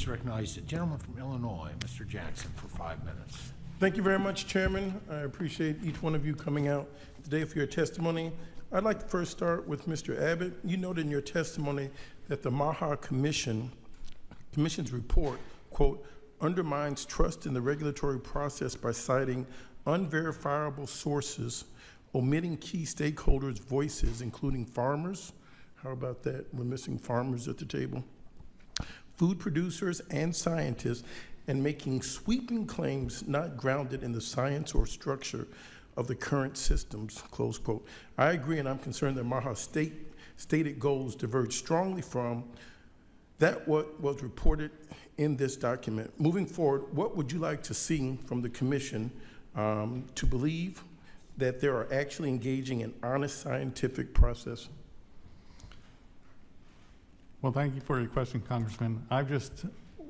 please recognize the gentleman from Illinois, Mr. Jackson, for 5 minutes. Thank you very much, Chairman. I appreciate each one of you coming out today for your testimony. I'd like to first start with Mr. Abbott. You noted in your testimony that the MAHA Commission's report, quote, undermines trust in the regulatory process by citing unverifiable sources, omitting key stakeholders' voices, including farmers. How about that? We're missing farmers at the table. Food producers and scientists, and making sweeping claims not grounded in the science or structure of the current systems, close quote. I agree, and I'm concerned that MAHA's stated goals diverge strongly from that what was reported in this document. Moving forward, what would you like to see from the Commission to believe that they are actually engaging in honest scientific process? Well, thank you for your question, Congressman. I just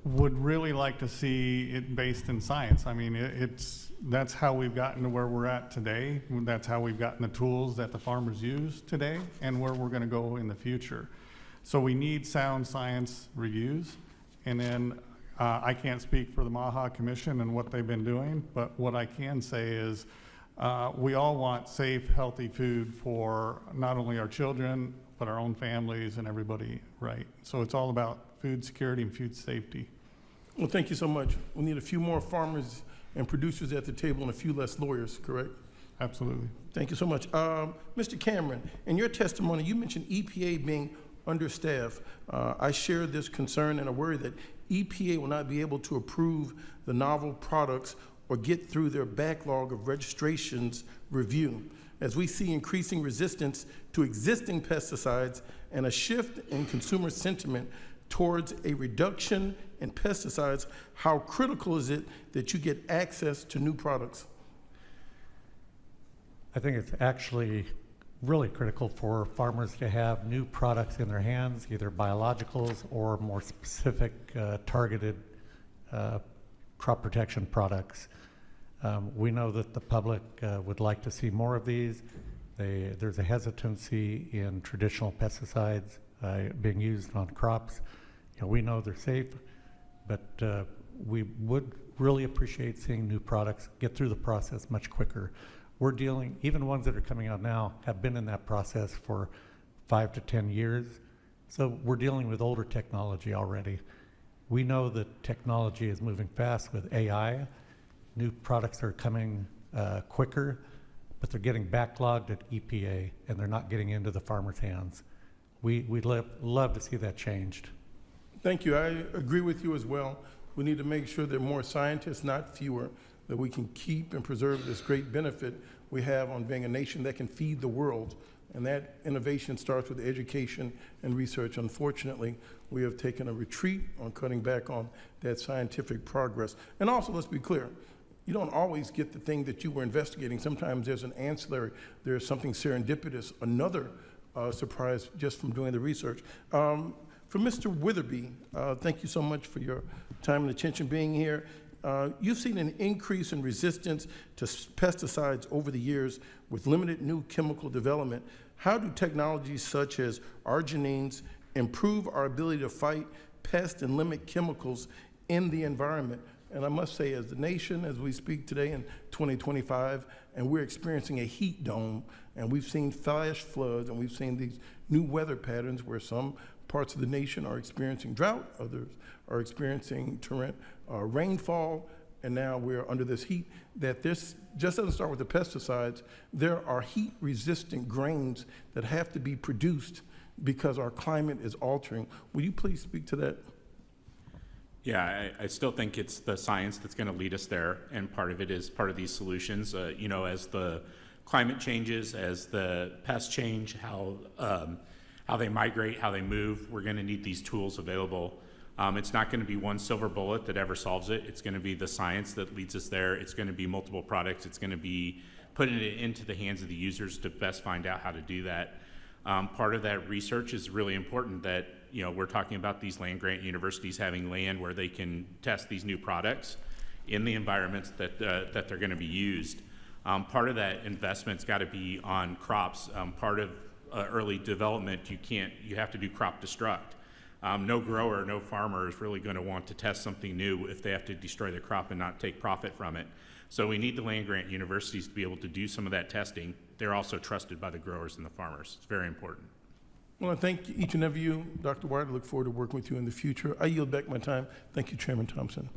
would really like to see it based in science. I mean, that's how we've gotten to where we're at today. That's how we've gotten the tools that the farmers use today and where we're going to go in the future. So we need sound science reviews. And then I can't speak for the MAHA Commission and what they've been doing, but what I can say is we all want safe, healthy food for not only our children, but our own families and everybody, right? So it's all about food security and food safety. Well, thank you so much. We need a few more farmers and producers at the table and a few less lawyers, correct? Absolutely. Thank you so much. Mr. Cameron, in your testimony, you mentioned EPA being understaffed. I share this concern and a worry that EPA will not be able to approve the novel products or get through their backlog of registrations review, as we see increasing resistance to existing pesticides and a shift in consumer sentiment towards a reduction in pesticides. How critical is it that you get access to new products? I think it's actually really critical for farmers to have new products in their hands, either biologicals or more specific targeted crop protection products. We know that the public would like to see more of these. There's a hesitancy in traditional pesticides being used on crops. We know they're safe, but we would really appreciate seeing new products get through the process much quicker. We're dealing, even ones that are coming out now have been in that process for 5 to 10 years. So we're dealing with older technology already. We know that technology is moving fast with AI. New products are coming quicker, but they're getting backlogged at EPA and they're not getting into the farmers' hands. We'd love to see that changed. Thank you. I agree with you as well. We need to make sure that more scientists, not fewer, that we can keep and preserve this great benefit we have on being a nation that can feed the world. And that innovation starts with education and research. Unfortunately, we have taken a retreat on cutting back on that scientific progress. And also, let's be clear, you don't always get the thing that you were investigating. Sometimes there's an ancillary, there's something serendipitous, another surprise just from doing the research. For Mr. Witherby, thank you so much for your time and attention being here. You've seen an increase in resistance to pesticides over the years with limited new chemical development. How do technologies such as arginines improve our ability to fight pests and limit chemicals in the environment? And I must say, as the nation, as we speak today in 2025, and we're experiencing a heat dome, and we've seen flash floods, and we've seen these new weather patterns where some parts of the nation are experiencing drought, others are experiencing torrent rainfall, and now we're under this heat, that this just doesn't start with the pesticides. There are heat-resistant grains that have to be produced because our climate is altering. Will you please speak to that? Yeah, I still think it's the science that's going to lead us there, and part of it is part of these solutions. You know, as the climate changes, as the pests change, how they migrate, how they move, we're going to need these tools available. It's not going to be one silver bullet that ever solves it. It's going to be the science that leads us there. It's going to be multiple products. It's going to be putting it into the hands of the users to best find out how to do that. Part of that research is really important that, you know, we're talking about these land-grant universities having land where they can test these new products in the environments that they're going to be used. Part of that investment's got to be on crops. Part of early development, you have to do crop destruct. No grower, no farmer is really going to want to test something new if they have to destroy their crop and not take profit from it. So we need the land-grant universities to be able to do some of that testing. They're also trusted by the growers and the farmers. It's very important. Well, I thank each and every you. Dr. Ward, I look forward to working with you in the future. I yield back my time. Thank you, Chairman Thompson.